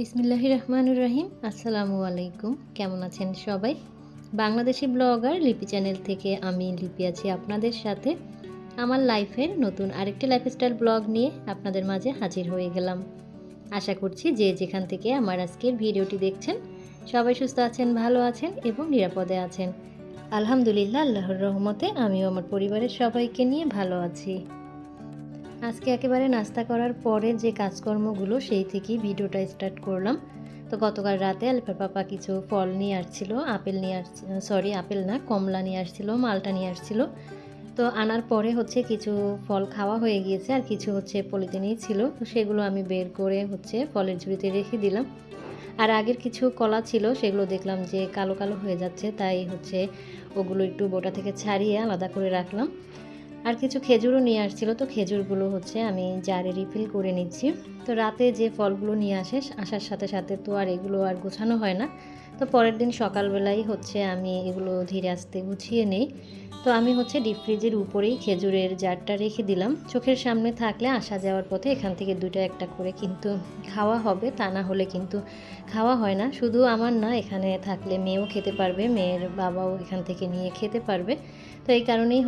বিসমিল্লাহির রহমানির রহিম। আসসালামু আলাইকুম। কেমন আছেন সবাই? বাংলাদেশি ব্লগার লিপি চ্যানেল থেকে আমি লিপি আছি আপনাদের সাথে। আমার লাইফের নতুন আরেকটি লাইফস্টাইল ব্লগ নিয়ে আপনাদের মাঝে হাজির হয়ে গেলাম। আশা করছি যে যেখান থেকে আমার আজকের ভিডিওটি দেখছেন সবাই সুস্থ আছেন, ভালো আছেন এবং নিরাপদে আছেন। আলহামদুলিল্লাহ, আল্লাহর রহমতে আমিও আমার পরিবারের সবাইকে নিয়ে ভালো আছি। আজকে একেবারে নাস্তা করার পরে যে কাজকর্মগুলো সেই থেকেই ভিডিওটা স্টার্ট করলাম। তো গতকাল রাতে আলিফার পাপা কিছু ফল নিয়ে আসছিল, আপেল না, কমলা নিয়ে আসছিল, মালটা নিয়ে আসছিল। তো আনার পরে কিছু ফল খাওয়া হয়ে গিয়েছে আর কিছু পলিথিনেই ছিল। তো সেগুলো আমি বের করে ফলের ঝুড়িতে রেখে দিলাম। আর আগের কিছু কলা ছিল, সেগুলো দেখলাম যে কালো কালো হয়ে যাচ্ছে, তাই ওগুলো একটু বোটা থেকে ছাড়িয়ে আলাদা করে রাখলাম। আর কিছু খেজুরও নিয়ে আসছিল, তো খেজুরগুলো আমি জারে রিফিল করে নিচ্ছি। তো রাতে যে ফলগুলো নিয়ে আসার সাথে সাথে তো আর এগুলো আর গোছানো হয় না। তো পরের দিন সকালবেলাই আমি এগুলো ধীরে আস্তে গুছিয়ে নেই। তো আমি ডিপ ফ্রিজের উপরেই খেজুরের জারটা রেখে দিলাম। চোখের সামনে থাকলে আসা যাওয়ার পথে এখান থেকে দুইটা একটা করে কিন্তু খাওয়া হবে, তা না হলে কিন্তু খাওয়া হয় না। শুধু আমার না, এখানে থাকলে মেয়েও খেতে পারবে, মেয়ের বাবাও এখান থেকে নিয়ে খেতে পারবে। তো এই কারণেই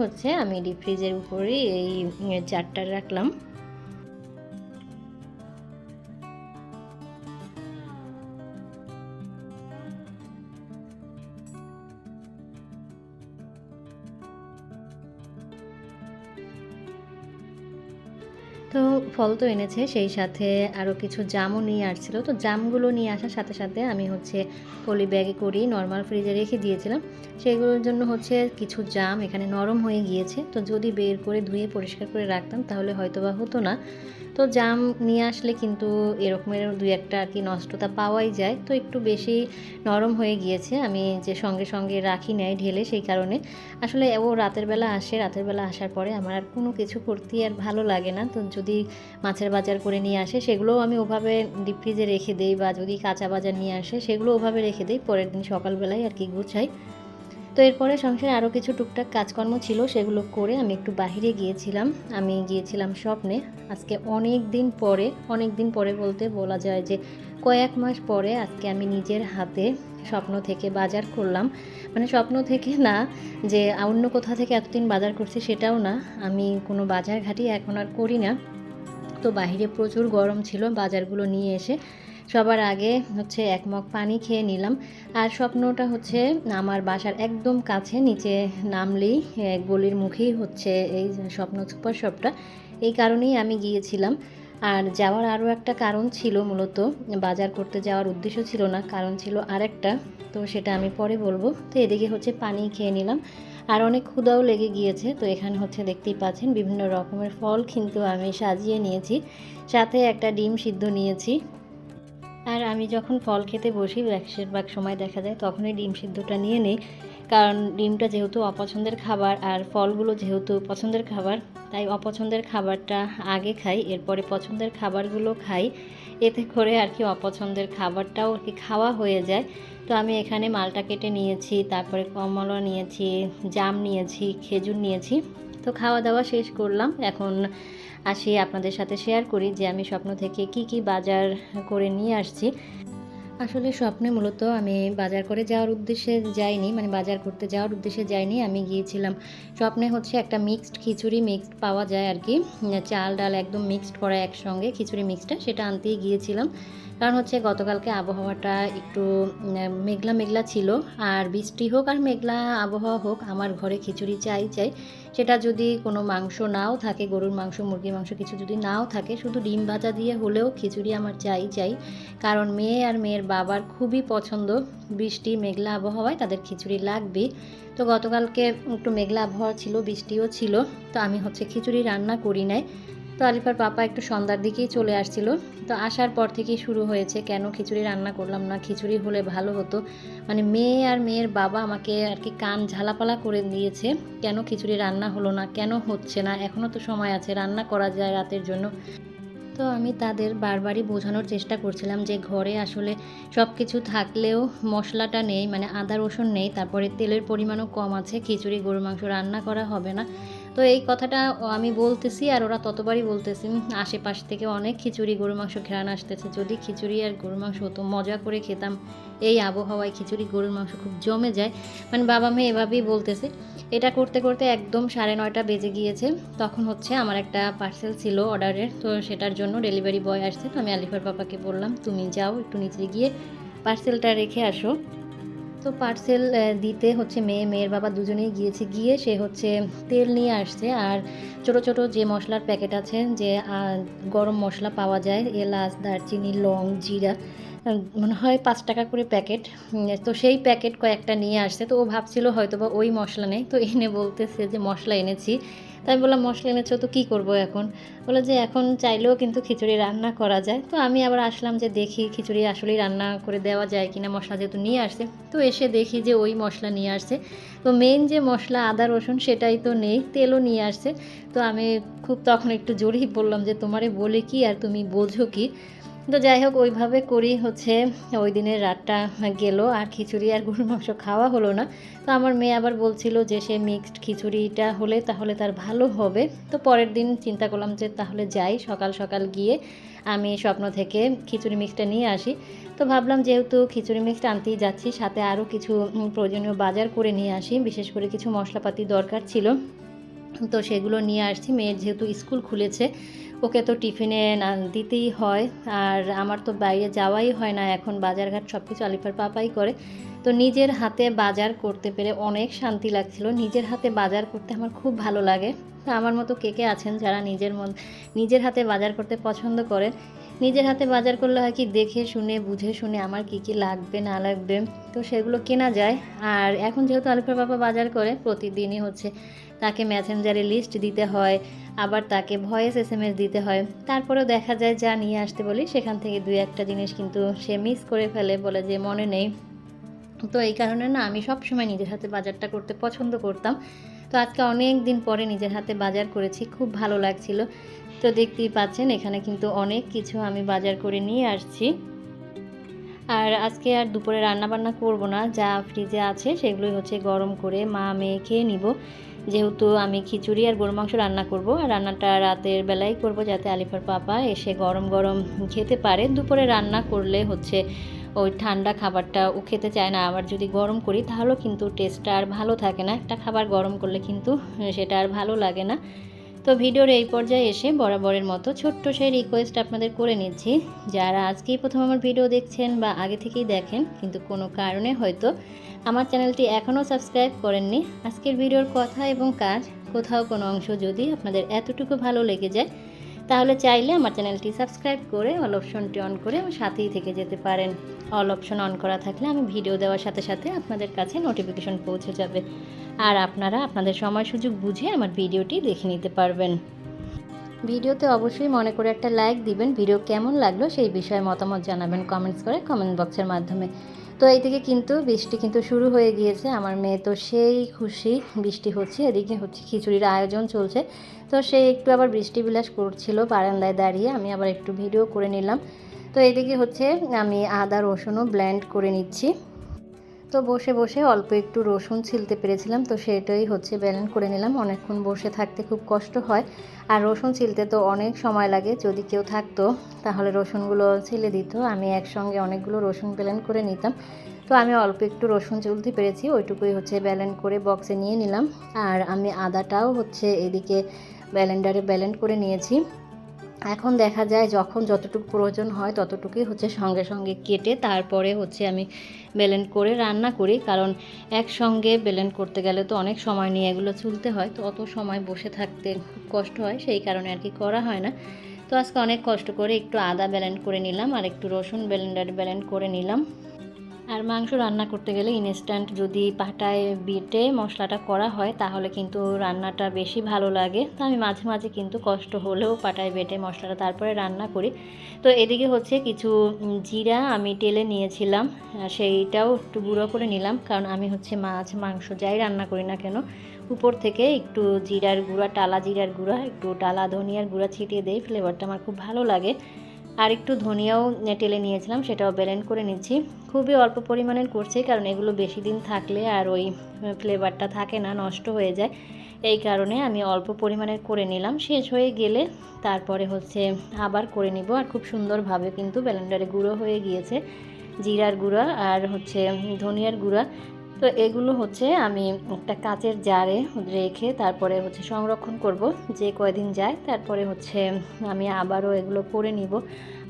আমি ডিপ ফ্রিজের উপরেই এই জারটা রাখলাম। তো ফল তো এনেছে, সেই সাথে আরও কিছু জামও নিয়ে আসছিল। তো জামগুলো নিয়ে আসার সাথে সাথে আমি পলি ব্যাগে করেই নর্মাল ফ্রিজে রেখে দিয়েছিলাম। সেগুলোর জন্য কিছু জাম এখানে নরম হয়ে গিয়েছে। তো যদি বের করে ধুয়ে পরিষ্কার করে রাখতাম তাহলে হয়তোবা হতো না। তো জাম নিয়ে আসলে কিন্তু এরকমের দুই একটা আর কি নষ্টতা পাওয়াই যায়। তো একটু বেশি নরম হয়ে গিয়েছে, আমি যে সঙ্গে সঙ্গে রাখি নাই ঢেলে, সেই কারণে আসলে ও রাতের বেলা আসার পরে আমার আর কোনো কিছু করতেই আর ভালো লাগে না। তো যদি মাছের বাজার করে নিয়ে আসে সেগুলোও আমি ওভাবে ডিপ ফ্রিজে রেখে দিই, বা যদি কাঁচা বাজার নিয়ে আসে সেগুলো ওভাবে রেখে দিই, পরের দিন সকালবেলায় আর কি গুছাই। তো এরপরে সংসারে আরও কিছু টুকটাক কাজকর্ম ছিল, সেগুলো করে আমি একটু বাহিরে গিয়েছিলাম। আমি গিয়েছিলাম স্বপ্নে। আজকে অনেক দিন পরে বলতে বলা যায় যে কয়েক মাস পরে আজকে আমি নিজের হাতে স্বপ্ন থেকে বাজার করলাম। মানে স্বপ্ন থেকে না, যে অন্য কোথা থেকে এতদিন বাজার করছি সেটাও না, আমি কোনো বাজার ঘাটি এখন আর করি না। তো বাইরে প্রচুর গরম ছিল, বাজারগুলো নিয়ে এসে সবার আগে এক মগ পানি খেয়ে নিলাম। আর স্বপ্নটা আমার বাসার একদম কাছে, নিচে নামলেই গলির মুখেই এই স্বপ্ন সুপার শপটা। এই কারণেই আমি গিয়েছিলাম। আর যাওয়ার আরও একটা কারণ ছিল, মূলত বাজার করতে যাওয়ার উদ্দেশ্য ছিল না, কারণ ছিল আরেকটা। তো সেটা আমি পরে বলবো। তো এদিকে পানি খেয়ে নিলাম, আর অনেক ক্ষুধাও লেগে গিয়েছে। তো এখানে দেখতেই পাচ্ছেন বিভিন্ন রকমের ফল কিন্তু আমি সাজিয়ে নিয়েছি, সাথে একটা ডিম সিদ্ধ নিয়েছি। আর আমি যখন ফল খেতে বসি বেশিরভাগ সময় দেখা যায় তখনই ডিম সিদ্ধটা নিয়ে নিই, কারণ ডিমটা যেহেতু অপছন্দের খাবার আর ফলগুলো যেহেতু পছন্দের খাবার, তাই অপছন্দের খাবারটা আগে খাই, এরপরে পছন্দের খাবারগুলো খাই। এতে করে আর কি অপছন্দের খাবারটাও আর কি খাওয়া হয়ে যায়। তো আমি এখানে মালটা কেটে নিয়েছি, তারপরে কমলা নিয়েছি, জাম নিয়েছি, খেজুর নিয়েছি। তো খাওয়া দাওয়া শেষ করলাম। এখন আসি আপনাদের সাথে শেয়ার করি যে আমি স্বপ্ন থেকে কি বাজার করে নিয়ে আসছি। আসলে স্বপ্নে মূলত আমি বাজার করে যাওয়ার উদ্দেশ্যে যাইনি, মানে বাজার করতে যাওয়ার উদ্দেশ্যে যাইনি। আমি গিয়েছিলাম স্বপ্নে একটা খিচুড়ি মিক্সড পাওয়া যায় আর কি, চাল ডাল একদম মিক্সড করা একসঙ্গে খিচুড়ি মিক্সডটা, সেটা আনতেই গিয়েছিলাম। কারণ গতকালকে আবহাওয়াটা একটু মেঘলা মেঘলা ছিল। আর বৃষ্টি হোক আর মেঘলা আবহাওয়া হোক, আমার ঘরে খিচুড়ি চাই। সেটা যদি কোনো মাংস নাও থাকে, গরুর মাংস, মুরগির মাংস কিছু যদি নাও থাকে, শুধু ডিম ভাজা দিয়ে হলেও খিচুড়ি আমার চাই। কারণ মেয়ে আর মেয়ের বাবার খুবই পছন্দ, বৃষ্টি মেঘলা আবহাওয়ায় তাদের খিচুড়ি লাগবেই। তো গতকালকে একটু মেঘলা আবহাওয়া ছিল, বৃষ্টিও ছিল। তো আমি খিচুড়ি রান্না করি নাই। তো আলিফার পাপা একটু সন্ধ্যার দিকেই চলে আসছিল। তো আসার পর থেকেই শুরু হয়েছে, কেন খিচুড়ি রান্না করলাম না, খিচুড়ি হলে ভালো হতো। মানে মেয়ে আর মেয়ের বাবা আমাকে আর কি কান ঝালাপালা করে দিয়েছে, কেন খিচুড়ি রান্না হলো না, কেন হচ্ছে না, এখনও তো সময় আছে, রান্না করা যায় রাতের জন্য। তো আমি তাদের বারবারই বোঝানোর চেষ্টা করছিলাম যে ঘরে আসলে সব কিছু থাকলেও মশলাটা নেই, মানে আদা রসুন নেই, তারপরে তেলের পরিমাণও কম আছে, খিচুড়ি গরুর মাংস রান্না করা হবে না। তো এই কথাটা আমি বলতেছি আর ওরা ততবারই বলতেছি আশেপাশ থেকে অনেক খিচুড়ি গরুর মাংস ঘ্রাণ আসতেছে, যদি খিচুড়ি আর গরুর মাংস হতো মজা করে খেতাম। এই আবহাওয়ায় খিচুড়ি গরুর মাংস খুব জমে যায়। মানে বাবা মেয়ে এভাবেই বলতেছে। এটা করতে করতে একদম 9:30 বেজে গিয়েছে। তখন হচ্ছে আমার একটা পার্সেল ছিল অর্ডারের, তো সেটার জন্য ডেলিভারি বয় আসছে। তো আমি আলিফার পাপাকে বললাম তুমি যাও একটু নিচে গিয়ে পার্সেলটা রেখে আসো। তো পার্সেল দিতে হচ্ছে মেয়ের বাবা দুজনেই গিয়েছে। গিয়ে সে হচ্ছে তেল নিয়ে আসছে আর ছোট ছোট যে মশলার প্যাকেট আছে, যে গরম মশলা পাওয়া যায়, এলাচ, দারচিনি, লং, জিরা, মনে হয় 5 টাকা করে প্যাকেট। তো সেই প্যাকেট কয়েকটা নিয়ে আসছে। তো ও ভাবছিল হয়তো বা ওই মশলা নেই, তো এনে বলতেছে যে মশলা এনেছি। তাই বললাম মশলা এনেছো তো কী করবো এখন? বলে যে এখন চাইলেও কিন্তু খিচুড়ি রান্না করা যায়। তো আমি আবার আসলাম যে দেখি খিচুড়ি আসলেই রান্না করে দেওয়া যায় কিনা, মশলা যেহেতু নিয়ে আসছে। তো এসে দেখি যে ওই মশলা নিয়ে আসছে। তো মেইন যে মশলা আদা রসুন সেটাই তো নেই, তেলও নিয়ে আসছে। তো আমি খুব তখন একটু জোরেই বললাম যে তোমারে বলে কি আর তুমি বোঝো কি? তো যাই হোক ওইভাবে করেই হচ্ছে ওই দিনের রাতটা গেল, আর খিচুড়ি আর গরুর মাংস খাওয়া হলো না। তো আমার মেয়ে আবার বলছিল যে সে মিক্সড খিচুড়িটা হলে তাহলে তার ভালো হবে। তো পরের দিন চিন্তা করলাম যে তাহলে যাই, সকাল সকাল গিয়ে আমি স্বপ্ন থেকে খিচুড়ি মিক্সটা নিয়ে আসি। তো ভাবলাম যেহেতু খিচুড়ি মিক্সটা আনতেই যাচ্ছি, সাথে আরও কিছু প্রয়োজনীয় বাজার করে নিয়ে আসি, বিশেষ করে কিছু মশলাপাতি দরকার ছিল। তো সেগুলো নিয়ে আসছি। মেয়ের যেহেতু স্কুল খুলেছে, ওকে তো টিফিনে না দিতেই হয়, আর আমার তো বাইরে যাওয়াই হয় না এখন, বাজারঘাট সব কিছু আলিফার পাপাই করে। তো নিজের হাতে বাজার করতে পেরে অনেক শান্তি লাগছিল। নিজের হাতে বাজার করতে আমার খুব ভালো লাগে। তো আমার মতো কে কে আছেন যারা নিজের হাতে বাজার করতে পছন্দ করেন? নিজের হাতে বাজার করলে হয় কি, দেখে শুনে বুঝে শুনে আমার কী কী লাগবে না লাগবে তো সেগুলো কেনা যায়। আর এখন যেহেতু আলিফার পাপা বাজার করে, প্রতিদিনই হচ্ছে তাকে মেসেঞ্জারে লিস্ট দিতে হয়, আবার তাকে ভয়েস SMS দিতে হয়। তারপরেও দেখা যায় যা নিয়ে আসতে বলি সেখান থেকে 2-1টা জিনিস কিন্তু সে মিস করে ফেলে, বলে যে মনে নেই। তো এই কারণে না আমি সবসময় নিজের হাতে বাজারটা করতে পছন্দ করতাম। তো আজকে অনেক দিন পরে নিজের হাতে বাজার করেছি, খুব ভালো লাগছিল। তো দেখতেই পাচ্ছেন এখানে কিন্তু অনেক কিছু আমি বাজার করে নিয়ে আসছি। আর আজকে আর দুপুরে রান্নাবান্না করব না, যা ফ্রিজে আছে সেগুলোই হচ্ছে গরম করে মা মেয়ে খেয়ে নিব। যেহেতু আমি খিচুড়ি আর গরুর মাংস রান্না করব, আর রান্নাটা রাতের বেলায় করব যাতে আলিফার পাপা এসে গরম গরম খেতে পারে। দুপুরে রান্না করলে হচ্ছে ওই ঠান্ডা খাবারটা ও খেতে চায় না, আবার যদি গরম করি তাহলেও কিন্তু টেস্টটা আর ভালো থাকে না। একটা খাবার গরম করলে কিন্তু সেটা আর ভালো লাগে না। তো ভিডিওর এই পর্যায়ে এসে বরাবরের মতো ছোট্ট সেই রিকোয়েস্ট আপনাদের করে নিচ্ছি, যারা আজকেই প্রথম আমার ভিডিও দেখছেন বা আগে থেকেই দেখেন কিন্তু কোনো কারণে হয়তো আমার চ্যানেলটি এখনও সাবস্ক্রাইব করেননি, আজকের ভিডিওর কথা এবং কাজ কোথাও কোনো অংশ যদি আপনাদের এতটুকু ভালো লেগে যায় তাহলে চাইলে আমার চ্যানেলটি সাবস্ক্রাইব করে অল অপশনটি অন করে আমার সাথেই থেকে যেতে পারেন। অল অপশন অন করা থাকলে আমি ভিডিও দেওয়ার সাথে সাথে আপনাদের কাছে নোটিফিকেশন পৌঁছে যাবে, আর আপনারা আপনাদের সময় সুযোগ বুঝে আমার ভিডিওটি দেখে নিতে পারবেন। ভিডিওতে অবশ্যই মনে করে একটা লাইক দিবেন। ভিডিও কেমন লাগলো সেই বিষয়ে মতামত জানাবেন কমেন্টস করে, কমেন্ট বক্সের মাধ্যমে। তো এইদিকে কিন্তু বৃষ্টি কিন্তু শুরু হয়ে গিয়েছে, আমার মেয়ে তো সেই খুশি বৃষ্টি হচ্ছে, এদিকে হচ্ছে খিচুড়ির আয়োজন চলছে। তো সে একটু আবার বৃষ্টি বিলাস করছিল বারান্দায় দাঁড়িয়ে, আমি আবার একটু ভিডিও করে নিলাম। তো এদিকে হচ্ছে আমি আদা রসুনও ব্লেন্ড করে নিচ্ছি। তো বসে বসে অল্প একটু রসুন ছিলতে পেরেছিলাম, তো সেটাই হচ্ছে ব্লেন্ড করে নিলাম। অনেকক্ষণ বসে থাকতে খুব কষ্ট হয়, আর রসুন ছিলতে তো অনেক সময় লাগে। যদি কেউ থাকতো তাহলে রসুনগুলো ছিলে দিত, আমি একসঙ্গে অনেকগুলো রসুন ব্লেন্ড করে নিতাম। তো আমি অল্প একটু রসুন চুলতে পেরেছি, ওইটুকুই হচ্ছে ব্লেন্ড করে বক্সে নিয়ে নিলাম। আর আমি আদাটাও হচ্ছে এদিকে ব্লেন্ডারে ব্লেন্ড করে নিয়েছি। এখন দেখা যায় যখন যতটুকু প্রয়োজন হয় ততটুকুই হচ্ছে সঙ্গে সঙ্গে কেটে তারপরে হচ্ছে আমি ব্লেন্ড করে রান্না করি, কারণ একসঙ্গে ব্লেন্ড করতে গেলে তো অনেক সময় নিয়ে এগুলো চুলতে হয়, তো অত সময় বসে থাকতে খুব কষ্ট হয়, সেই কারণে আর কি করা হয় না। তো আজকে অনেক কষ্ট করে একটু আদা ব্লেন্ড করে নিলাম আর একটু রসুন ব্লেন্ডারে ব্লেন্ড করে নিলাম। আর মাংস রান্না করতে গেলে ইনস্ট্যান্ট যদি পাটায় বেটে মশলাটা করা হয় তাহলে কিন্তু রান্নাটা বেশি ভালো লাগে। তো আমি মাঝে মাঝে কিন্তু কষ্ট হলেও পাটায় বেটে মশলাটা তারপরে রান্না করি। তো এদিকে হচ্ছে কিছু জিরা আমি টেলে নিয়েছিলাম, সেইটাও একটু গুঁড়ো করে নিলাম, কারণ আমি হচ্ছে মাছ মাংস যাই রান্না করি না কেন উপর থেকে একটু জিরার গুঁড়া, টালা জিরার গুঁড়া, একটু টালা ধনিয়ার গুঁড়া ছিটিয়ে দেই, ফ্লেভারটা আমার খুব ভালো লাগে। আর একটু ধনিয়াও টেলে নিয়েছিলাম, সেটাও ব্লেন্ড করে নিচ্ছি। খুবই অল্প পরিমাণের করছি, কারণ এগুলো বেশি দিন থাকলে আর ওই ফ্লেভারটা থাকে না, নষ্ট হয়ে যায়। এই কারণে আমি অল্প পরিমাণের করে নিলাম। শেষ হয়ে গেলে তারপরে হচ্ছে আবার করে নিব। আর খুব সুন্দরভাবে কিন্তু ব্লেন্ডারে গুঁড়ো হয়ে গিয়েছে জিরার গুঁড়া আর হচ্ছে ধনিয়ার গুঁড়া। তো এগুলো হচ্ছে আমি একটা কাচের জারে রেখে তারপরে হচ্ছে সংরক্ষণ করব যে কয়দিন যায়। তারপরে হচ্ছে আমি আবারও এগুলো করে নিব।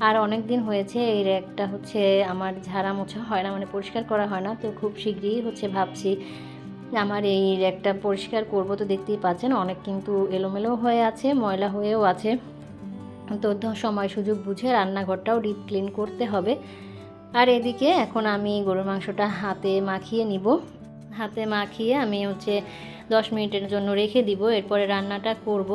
আর অনেক দিন হয়েছে এই র্যাকটা হচ্ছে আমার ঝাড়া মোছা হয় না, মানে পরিষ্কার করা হয় না। তো খুব শীঘ্রই হচ্ছে ভাবছি আমার এই র্যাকটা পরিষ্কার করব। তো দেখতেই পাচ্ছেন অনেক কিন্তু এলোমেলো হয়ে আছে, ময়লা হয়েও আছে। তো সময় সুযোগ বুঝে রান্নাঘরটাও ডিপ ক্লিন করতে হবে। আর এদিকে এখন আমি গরুর মাংসটা হাতে মাখিয়ে নিব। হাতে মাখিয়ে আমি হচ্ছে 10 মিনিটের জন্য রেখে দিব, এরপরে রান্নাটা করব।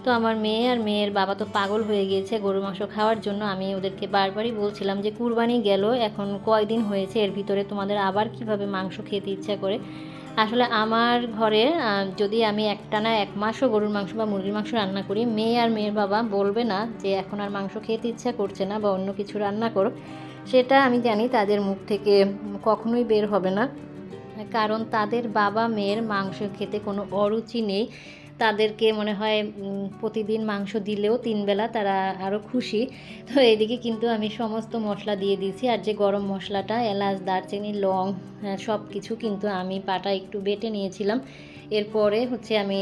তো আমার মেয়ে আর মেয়ের বাবা তো পাগল হয়ে গিয়েছে গরুর মাংস খাওয়ার জন্য। আমি ওদেরকে বারবারই বলছিলাম যে কুরবানি গেল, এখন কয়দিন হয়েছে, এর ভিতরে তোমাদের আবার কিভাবে মাংস খেতে ইচ্ছা করে। আসলে আমার ঘরে যদি আমি একটানা 1 মাসও গরুর মাংস বা মুরগির মাংস রান্না করি, মেয়ে আর মেয়ের বাবা বলবে না যে এখন আর মাংস খেতে ইচ্ছা করছে না বা অন্য কিছু রান্না করো। সেটা আমি জানি তাদের মুখ থেকে কখনোই বের হবে না, কারণ তাদের বাবা মেয়ের মাংস খেতে কোনো অরুচি নেই। তাদেরকে মনে হয় প্রতিদিন মাংস দিলেও 3 বেলা তারা আরও খুশি। তো এদিকে কিন্তু আমি সমস্ত মশলা দিয়ে দিয়েছি। আর যে গরম মশলাটা, এলাচ, দারচিনি, লং সব কিছু কিন্তু আমি পাটা একটু বেটে নিয়েছিলাম। এরপরে হচ্ছে আমি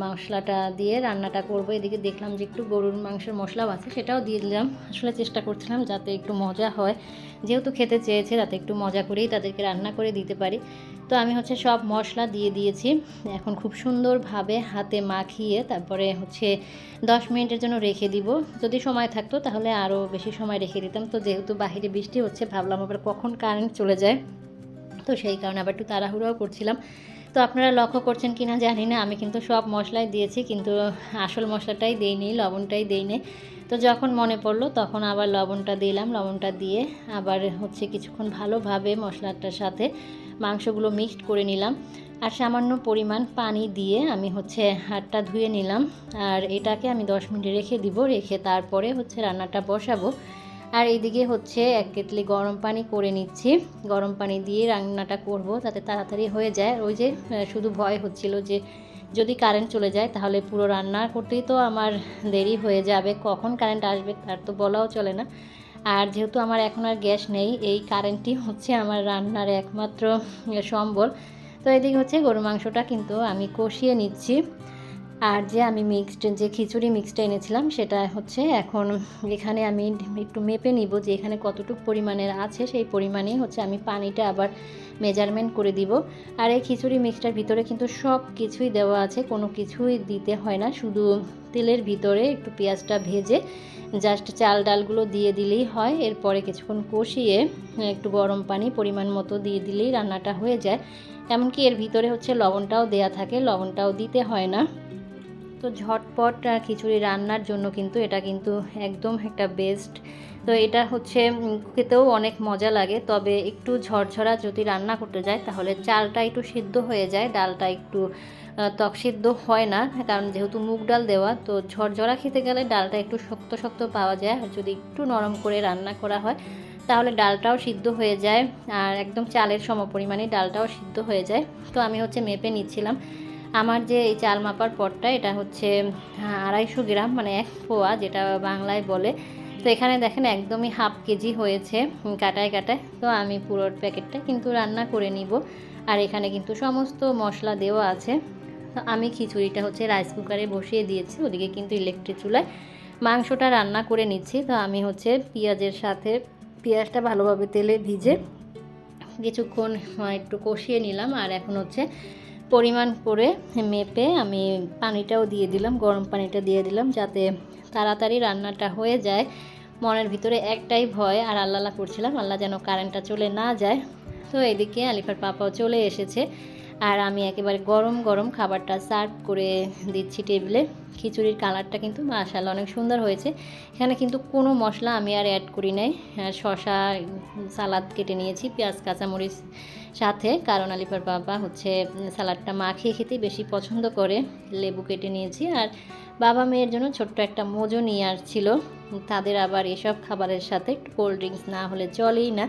মশলাটা দিয়ে রান্নাটা করব। এদিকে দেখলাম যে একটু গরুর মাংসের মশলাও আছে, সেটাও দিয়ে দিলাম। আসলে চেষ্টা করছিলাম যাতে একটু মজা হয়, যেহেতু খেতে চেয়েছে যাতে একটু মজা করেই তাদেরকে রান্না করে দিতে পারি। তো আমি হচ্ছে সব মশলা দিয়ে দিয়েছি। এখন খুব সুন্দরভাবে হাতে মাখিয়ে তারপরে হচ্ছে 10 মিনিটের জন্য রেখে দিব। যদি সময় থাকতো তাহলে আরও বেশি সময় রেখে দিতাম। তো যেহেতু বাহিরে বৃষ্টি হচ্ছে, ভাবলাম আবার কখন কারেন্ট চলে যায়, তো সেই কারণে আবার একটু তাড়াহুড়োও করছিলাম। তো আপনারা লক্ষ্য করছেন কি না জানি না, আমি কিন্তু সব মশলাই দিয়েছি, কিন্তু আসল মশলাটাই দেইনি, লবণটাই দেইনি। তো যখন মনে পড়লো তখন আবার লবণটা দিলাম। লবণটা দিয়ে আবার হচ্ছে কিছুক্ষণ ভালোভাবে মশলাটার সাথে মাংসগুলো মিক্সড করে নিলাম। আর সামান্য পরিমাণ পানি দিয়ে আমি হচ্ছে হাতটা ধুয়ে নিলাম। আর এটাকে আমি 10 মিনিট রেখে দিব, রেখে তারপরে হচ্ছে রান্নাটা বসাবো। আর এইদিকে হচ্ছে 1 কেটলি গরম পানি করে নিচ্ছি। গরম পানি দিয়ে রান্নাটা করব যাতে তাড়াতাড়ি হয়ে যায়। ওই যে শুধু ভয় হচ্ছিল যে যদি কারেন্ট চলে যায় তাহলে পুরো রান্না করতেই তো আমার দেরি হয়ে যাবে, কখন কারেন্ট আসবে তার তো বলাও চলে না। আর যেহেতু আমার এখন আর গ্যাস নেই, এই কারেন্টই হচ্ছে আমার রান্নার একমাত্র সম্বল। তো এদিকে হচ্ছে গরুর মাংসটা কিন্তু আমি কষিয়ে নিচ্ছি। আর যে আমি যে খিচুড়ি মিক্সটা এনেছিলাম সেটা হচ্ছে এখন এখানে আমি একটু মেপে নিব যে এখানে কতটুকু পরিমাণের আছে, সেই পরিমাণেই হচ্ছে আমি পানিটা আবার মেজারমেন্ট করে দিব। আর এই খিচুড়ি মিক্সটার ভিতরে কিন্তু সব কিছুই দেওয়া আছে, কোনো কিছুই দিতে হয় না, শুধু তেলের ভিতরে একটু পেঁয়াজটা ভেজে জাস্ট চাল ডালগুলো দিয়ে দিলেই হয়। এরপরে কিছুক্ষণ কষিয়ে একটু গরম পানি পরিমাণ মতো দিয়ে দিলেই রান্নাটা হয়ে যায়। এমনকি এর ভিতরে হচ্ছে লবণটাও দেয়া থাকে, লবণটাও দিতে হয় না। তো ঝটপট খিচুড়ি রান্নার জন্য কিন্তু এটা কিন্তু একদম একটা বেস্ট। তো এটা হচ্ছে খেতেও অনেক মজা লাগে, তবে একটু ঝরঝরা যদি রান্না করতে যায় তাহলে চালটা একটু সিদ্ধ হয়ে যায়, ডালটা একটু ত্বক সিদ্ধ হয় না, কারণ যেহেতু মুগ ডাল দেওয়া। তো ঝরঝরা খেতে গেলে ডালটা একটু শক্ত শক্ত পাওয়া যায়, আর যদি একটু নরম করে রান্না করা হয় তাহলে ডালটাও সিদ্ধ হয়ে যায়, আর একদম চালের সমপরিমাণে ডালটাও সিদ্ধ হয়ে যায়। তো আমি হচ্ছে মেপে নিচ্ছিলাম। আমার যে এই চাল মাপার পটটা, এটা হচ্ছে 250 গ্রাম, মানে 1 পোয়া যেটা বাংলায় বলে। তো এখানে দেখেন একদমই হাফ কেজি হয়েছে কাটায় কাটায়। তো আমি পুরো প্যাকেটটা কিন্তু রান্না করে নিব। আর এখানে কিন্তু সমস্ত মশলা দেওয়া আছে। তো আমি খিচুড়িটা হচ্ছে রাইস কুকারে বসিয়ে দিয়েছি, ওদিকে কিন্তু ইলেকট্রিক চুলায় মাংসটা রান্না করে নিচ্ছি। তো আমি হচ্ছে পেঁয়াজের সাথে পেঁয়াজটা ভালোভাবে তেলে ভিজে কিছুক্ষণ একটু কষিয়ে নিলাম। আর এখন হচ্ছে পরিমাণ করে মেপে আমি পানিটাও দিয়ে দিলাম, গরম পানিটা দিয়ে দিলাম যাতে তাড়াতাড়ি রান্নাটা হয়ে যায়। মনের ভিতরে একটাই ভয় আর আল্লাহ করছিলাম, আল্লাহ যেন কারেন্টটা চলে না যায়। তো এদিকে আলিফার পাপাও চলে এসেছে, আর আমি একেবারে গরম গরম খাবারটা সার্ভ করে দিচ্ছি টেবিলে। খিচুড়ির কালারটা কিন্তু মাশাআল্লাহ অনেক সুন্দর হয়েছে। এখানে কিন্তু কোনো মশলা আমি আর অ্যাড করি নাই। শসা সালাদ কেটে নিয়েছি, পেঁয়াজ কাঁচামরিচ সাথে, কারণ আলিফার বাবা হচ্ছে স্যালাডটা মাখিয়ে খেতে বেশি পছন্দ করে। লেবু কেটে নিয়েছি, আর বাবা মেয়ের জন্য ছোট্ট একটা মোজো নিয়ে আসছিল। তাদের আবার এসব খাবারের সাথে একটু কোল্ড ড্রিঙ্কস না হলে চলেই না।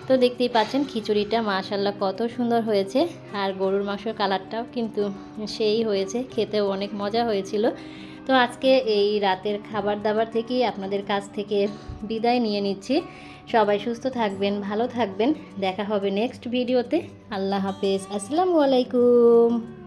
তো দেখতেই পাচ্ছেন খিচুড়িটা মাশাআল্লাহ কত সুন্দর হয়েছে, আর গরুর মাংসের কালারটাও কিন্তু সেই হয়েছে, খেতেও অনেক মজা হয়েছিল। তো আজকে এই রাতের খাবার দাবার থেকেই আপনাদের কাছ থেকে বিদায় নিয়ে নিচ্ছি। সবাই সুস্থ থাকবেন, ভালো থাকবেন। দেখা হবে নেক্সট ভিডিওতে। আল্লাহ হাফেজ, আসসালামু আলাইকুম।